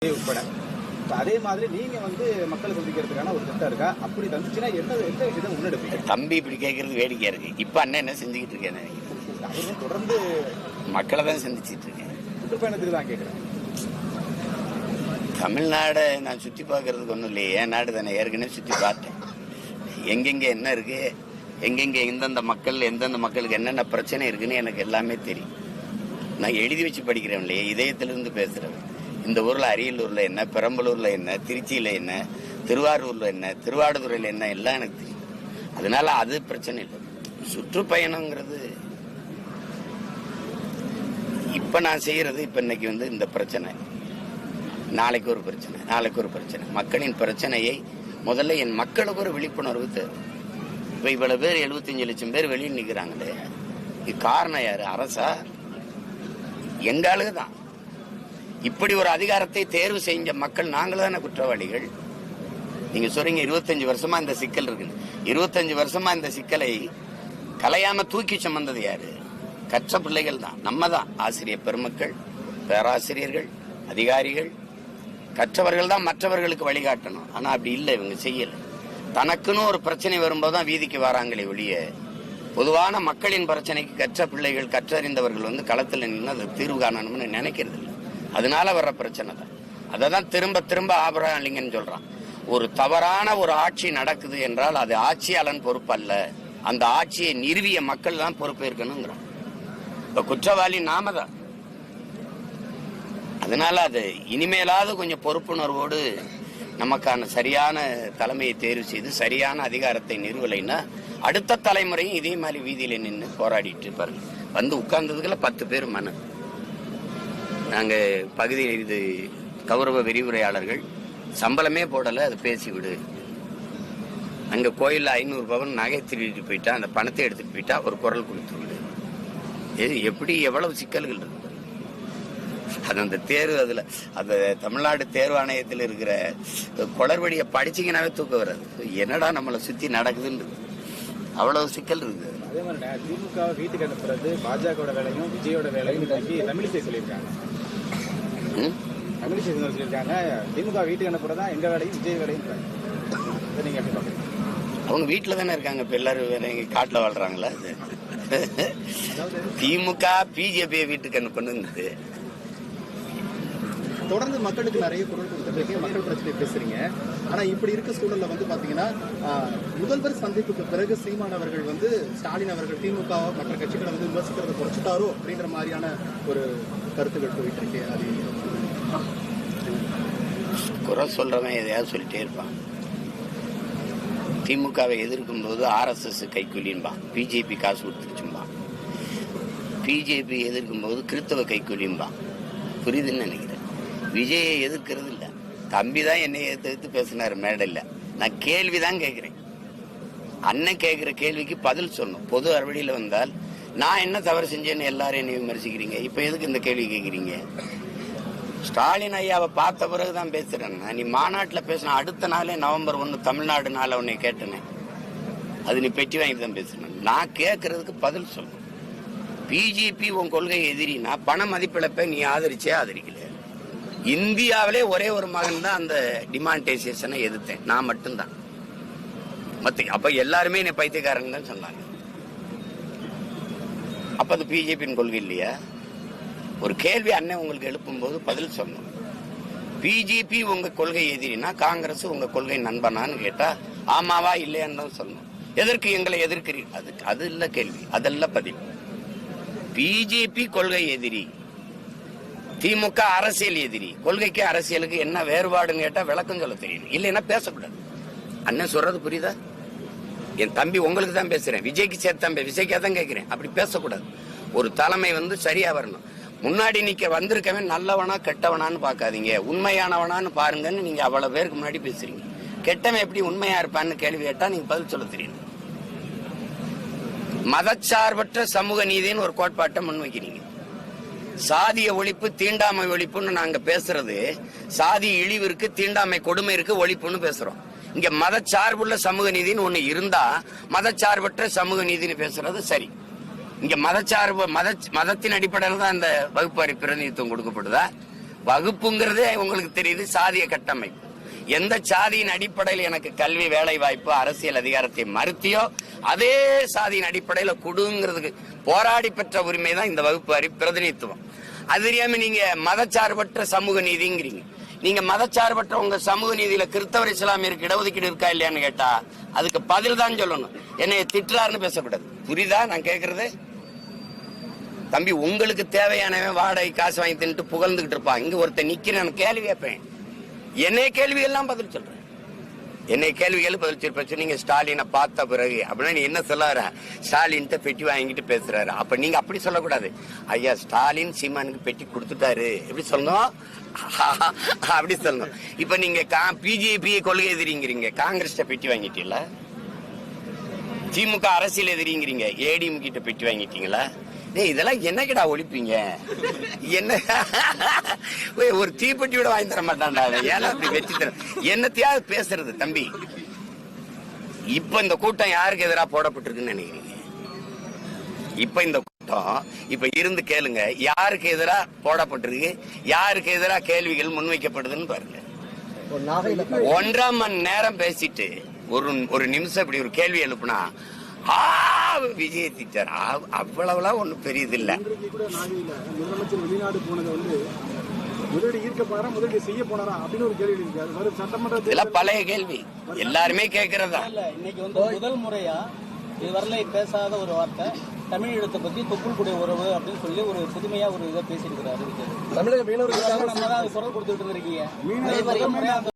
உட்பட அதே மாதிரி நீங்க மக்களை சந்திக்கிறதுக்கான ஒரு திட்டம் இருக்கா? அப்படி தந்துச்சுன்னா எந்த விஷயத்தை முன்னெடுப்பீங்க? தம்பி இப்படி கேட்கறது வேடிக்கையா இருக்கு. இப்ப அண்ணன் என்ன செஞ்சுக்கிட்டு இருக்கேன்? அவரும் தொடர்ந்து மக்களை தான் சந்திச்சுட்டு இருக்கேன். சுற்றுப்பயணத்துக்கு தான் கேட்கிறேன். தமிழ்நாடை நான் சுத்தி பார்க்கறதுக்கு ஒன்றும் இல்லையே, என் நாடு தானே. ஏற்கனவே சுத்தி பார்த்தேன். எங்கெங்க என்ன இருக்கு, எங்கெங்க எந்தெந்த மக்களுக்கு என்னென்ன பிரச்சனை இருக்குன்னு எனக்கு எல்லாமே தெரியும். நான் எழுதி வச்சு படிக்கிறேன் இல்லையே, இதயத்திலிருந்து பேசுறேன். இந்த ஊர்ல அரியலூர்ல என்ன, பெரம்பலூர்ல என்ன, திருச்சியில என்ன, திருவாரூர்ல என்ன, திருவாடுதுறையில என்ன எல்லாம் எனக்கு தெரியும். அதனால அது பிரச்சனை இல்லை. சுற்றுப்பயணங்கிறது இப்ப நான் செய்யறது, இப்ப இன்னைக்கு இந்த பிரச்சனை, நாளைக்கு ஒரு பிரச்சனை, நாளைக்கு ஒரு பிரச்சனை. மக்களின் பிரச்சனையை முதல்ல என் மக்களுக்கு ஒரு விழிப்புணர்வு தேவை. இப்ப இவ்வளவு பேர் 75 லட்சம் பேர் வெளியில் நிக்கிறாங்களே, இது காரணம் யாரு? அரசா? எங்க ஆளுக தான். இப்படி ஒரு அதிகாரத்தை தேர்வு செஞ்ச மக்கள் நாங்கள் தானே குற்றவாளிகள். நீங்க சொல்றீங்க 25 வருஷமா இந்த சிக்கல் இருக்கு. 25 வருஷமா இந்த சிக்கலை கலையாம தூக்கி சுமந்தது யாரு? கற்ற பிள்ளைகள் தான், நம்ம தான். ஆசிரியர் பெருமக்கள், பேராசிரியர்கள், அதிகாரிகள், கற்றவர்கள் தான் மற்றவர்களுக்கு வழிகாட்டணும். ஆனா அப்படி இல்லை, இவங்க செய்யல. தனக்குன்னு ஒரு பிரச்சனை வரும்போதுதான் வீதிக்கு வராங்களே ஒழிய, பொதுவான மக்களின் பிரச்சனைக்கு கற்ற பிள்ளைகள், கற்றறிந்தவர்கள் களத்தில் நின்று அதை தீர்வு காணணும்னு நினைக்கிறது இல்லை. அதனால வர்ற பிரச்சனை தான். அதை தான் திரும்ப திரும்ப ஆபிரகாம் லிங்கன் சொல்றான். ஒரு தவறான ஒரு ஆட்சி நடக்குது என்றால் அது ஆட்சியாளன் பொறுப்பு அல்ல, அந்த ஆட்சியை நிறுவிய மக்கள் தான் பொறுப்பேற்கணுங்கிறான். இப்ப குற்றவாளி நாம தான். அதனால அது இனிமேலாவது கொஞ்சம் பொறுப்புணர்வோடு நமக்கான சரியான தலைமையை தேர்வு செய்து சரியான அதிகாரத்தை நிறுவலைன்னா அடுத்த தலைமுறையும் இதே மாதிரி வீதியில நின்று போராடிட்டு இருப்பாரு. உட்கார்ந்ததுக்குள்ள 10 பேர் மன. நாங்க பகுதி இது கௌரவ விரிவுரையாளர்கள் சம்பளமே போடல, அதை பேசிவிடு. அங்க கோயில்ல 500 பவன் நகை திருடிட்டு போயிட்டா, அந்த பணத்தை எடுத்துட்டு போயிட்டா ஒரு குரல் கொடுத்து விடு. எப்படி எவ்வளவு சிக்கல்கள் இருக்கு. அது அந்த தேர்வு, அதுல அந்த தமிழ்நாடு தேர்வு ஆணையத்தில் இருக்கிற குளறுபடியை படிச்சீங்கன்னாவே தூக்க வராது. என்னடா நம்மளை சுத்தி நடக்குதுன்னு அவ்வளவு சிக்கல் இருக்குது. அதே மாதிரி திமுக வீட்டுக்கு அனுப்புறது பாஜக வேலையும் விஜயோட வேலையும் தமிழிசை சொல்லியிருக்காங்க. தமிழிசை சொல்லியிருக்காங்க, திமுக வீட்டுக்கு அனுப்புறதா எங்க வேலையும் விஜய் வேலையும். நீங்க எப்படி பாக்குறீங்க? அவங்க வீட்டுல தானே இருக்காங்க. இப்ப எல்லாரும் காட்டுல வாழ்றாங்களா? திமுக பிஜேபி வீட்டுக்கு அனுப்பணுங்கிறது. தொடர்ந்து மக்களுக்கு நிறைய குரல் கொடுத்துருக்கீங்க, மக்கள் பிரச்சனை பேசுறீங்க. ஆனா இப்படி இருக்க சூழல்ல பாத்தீங்கன்னா, முதல்வர் சந்திப்புக்கு பிறகு சீமான் அவர்கள் ஸ்டாலின் அவர்கள் திமுக மற்ற கட்சிகளை விமர்சிக்கிறத குறைச்சிட்டாரோ அப்படின்ற மாதிரியான ஒரு கருத்துக்கள் போயிட்டு இருக்கு. அது குறை சொல்றவன் எதையாவது சொல்லிட்டே இருப்பான். திமுகவை எதிர்க்கும் போது RSS கைக்கூலின்பான், பிஜேபி காசு கொடுத்துருச்சும்பான். பிஜேபி எதிர்க்கும் போது கிறிஸ்தவ கைக்கூலின்பான். புரியுதுன்னு நினைக்கிறேன். விஜயை எதிர்க்கிறது இல்ல, தம்பி தான் என்னை எதிர்த்து பேசினாரு மேடையில். நான் கேள்விதான் கேட்கிறேன். அண்ணன் கேட்கிற கேள்விக்கு பதில் சொல்லணும். பொது அறுவடையில் வந்தால் நான் என்ன தவறு செஞ்சேன்னு எல்லாரும் என்னை விமர்சிக்கிறீங்க. இப்ப எதுக்கு இந்த கேள்வி கேட்கிறீங்க? ஸ்டாலின் ஐயாவை பார்த்த பிறகுதான் பேசுறேன். நீ மாநாட்டில் பேசின அடுத்த நாளே நவம்பர் 1 தமிழ்நாடு நாள் உன்னை கேட்டேனே, அது நீ பெட்டி வாங்கிட்டு தான் பேசுறேன். நான் கேட்கறதுக்கு பதில் சொல்லணும். பிஜேபி உன் கொள்கை எதிரினா பண மதிப்பிழப்பை நீ ஆதரிக்கல. இந்தியாவிலே ஒரே ஒரு மகன் தான் அந்த டிமானிட்டைசேஷனை எதிர்த்தேன், நான் மட்டும்தான். அப்ப எல்லாருமே என்னை பைத்தியக்காரன் தான் சொன்னாங்க. அப்ப அது பிஜேபியின் கொள்கை இல்லையா? ஒரு கேள்வி அண்ணன் உங்களுக்கு எழுப்பும் போது பதில் சொல்லணும். பிஜேபி உங்க கொள்கை எதிரினா காங்கிரஸ் உங்க கொள்கை நண்பனான்னு கேட்டா ஆமாவா இல்லையான்னு தான் சொல்லணும். எதற்கு எங்களை எதிர்க்கிறீர்கள்? அது இல்ல கேள்வி, அதெல்லாம் பதில். பிஜேபி கொள்கை எதிரி, திமுக அரசியல் எதிரி. கொள்கைக்கு அரசியலுக்கு என்ன வேறுபாடுன்னு கேட்டா விளக்கம் சொல்ல தெரியும், இல்லைன்னா பேசக்கூடாது. அண்ணன் சொல்றது புரியுதா? என் தம்பி உங்களுக்கு தான் பேசுறேன், விஜய்க்கு சேர்த்து விஜய்க்கா தான் கேட்கிறேன். அப்படி பேசக்கூடாது. ஒரு தலைமை சரியா வரணும். முன்னாடி நிக்க வந்திருக்கவன் நல்லவனா கெட்டவனான்னு பாக்காதீங்க, உண்மையானவனான்னு பாருங்கன்னு நீங்க அவ்வளவு பேருக்கு முன்னாடி பேசுறீங்க. கெட்டவன் எப்படி உண்மையா இருப்பான்னு கேள்வி கேட்டா நீங்க பதில் சொல்ல தெரியணும். மதச்சார்பற்ற சமூக நீதினு ஒரு கோட்பாட்டை முன்வைக்கிறீங்க. சாதிய ஒழிப்பு, தீண்டாமை ஒழிப்புன்னு நாங்க பேசுறது, சாதி இழிவிற்கு, தீண்டாமை கொடுமை இருக்கு ஒழிப்புன்னு பேசுறோம். இங்க மதச்சார்புள்ள சமூக நீதினு ஒண்ணு இருந்தா மதச்சார்பற்ற சமூக நீதினு பேசுறது சரி. இங்க மதத்தின் அடிப்படையில் தான் இந்த வகுப்பாரி பிரதிநிதித்துவம் கொடுக்கப்படுதா? வகுப்புங்கிறதே உங்களுக்கு தெரியுது சாதிய கட்டமைப்பு. எந்த சாதியின் அடிப்படையில் எனக்கு கல்வி, வேலை வாய்ப்பு, அரசியல் அதிகாரத்தை மறுத்தியோ அதே சாதியின் அடிப்படையில் கொடுங்கிறதுக்கு போராடி பெற்ற உரிமை தான் இந்த வகுப்பு வாரி பிரதிநிதித்துவம். அது தெரியாம நீங்க மதச்சார்பற்ற சமூக நீதிங்கிறீங்க. நீங்க மதச்சார்பற்ற உங்க சமூக நீதியில கிறிஸ்தவர் இஸ்லாமியருக்கு இடஒதுக்கீடு இருக்கா இல்லையான்னு கேட்டா அதுக்கு பதில் தான் சொல்லணும். என்னைய திட்டுறாருன்னு பேசக்கூடாது. புரியுதா நான் கேட்கறது? தம்பி, உங்களுக்கு தேவையானவன் வாடகை காசு வாங்கி தின்ட்டு புகழ்ந்துகிட்டு இருப்பான். இங்க ஒருத்தர் நிக்கிறேன், கேள்வி கேட்பேன். என்னைய கேள்விகள்லாம் பதில் சொல்றேன். என்னை கேள்விகள் பதில் சொல்ற. நீங்க ஸ்டாலினை பார்த்த பிறகு அப்படின்னா நீ என்ன சொல்ல? ஸ்டாலின் பெட்டி வாங்கிட்டு பேசுறாரு. அப்ப நீங்க அப்படி சொல்லக்கூடாது. ஐயா, ஸ்டாலின் சீமானுக்கு பெட்டி கொடுத்துட்டாரு எப்படி சொல்லணும்? அப்படி சொல்லணும். இப்ப நீங்க பிஜேபி கொள்கை எதிரிங்கிறீங்க, காங்கிரஸ் பெட்டி வாங்கிட்டீங்களா? திமுக அரசியல் எதிரிங்கிறீங்க, ஏடிஎம் கிட்ட பெட்டி வாங்கிட்டீங்களா? இதெல்லாம் என்னக்கடா ஒழிப்பீங்க? என்ன ஒரு தீப்பெட்டியோட வாங்கி தர மாட்டான்டா. ஏன்னா அப்படி வச்சு தர என்னத்தையாவது பேசுறது தம்பி. இப்ப இந்த கூட்டம் யாருக்கு எதிராக போடப்பட்டிருக்குன்னு நினைக்கிறீங்க? இப்ப இந்த கூட்டம் இப்ப இருந்து கேளுங்க, யாருக்கு எதிராக போடப்பட்டிருக்கு, யாருக்கு எதிராக கேள்விகள் முன்வைக்கப்படுதுன்னு பாருங்க. 1.5 மணி நேரம் பேசிட்டு ஒரு நிமிஷம் இப்படி ஒரு கேள்வி எழுப்புனா விஜய் திட்டார். அவ்வளவுலாம் ஒண்ணும் பெரியது இல்ல. முதலமைச்சர் வெளிநாடு போனது வந்து முதலீடு ஈர்க்க போனாரா, முதலீடு செய்ய போனாரா அப்படின்னு ஒரு கேள்வி இருக்காரு. வரும் சட்டமன்ற இதெல்லாம் பழைய கேள்வி, எல்லாருமே கேட்கறதா. இன்னைக்கு வந்து முதல் முறையா இதுவரை பேசாத ஒரு வார்த்தை தமிழீழத்தை பத்தி தொப்புள்குடைய உறவு அப்படின்னு சொல்லி ஒரு புதுமையா ஒரு இதை பேசியிருக்கிறாரு. தமிழக மீனவர்கள் நம்ம தான் குரல் கொடுத்துட்டு இருக்கீங்க.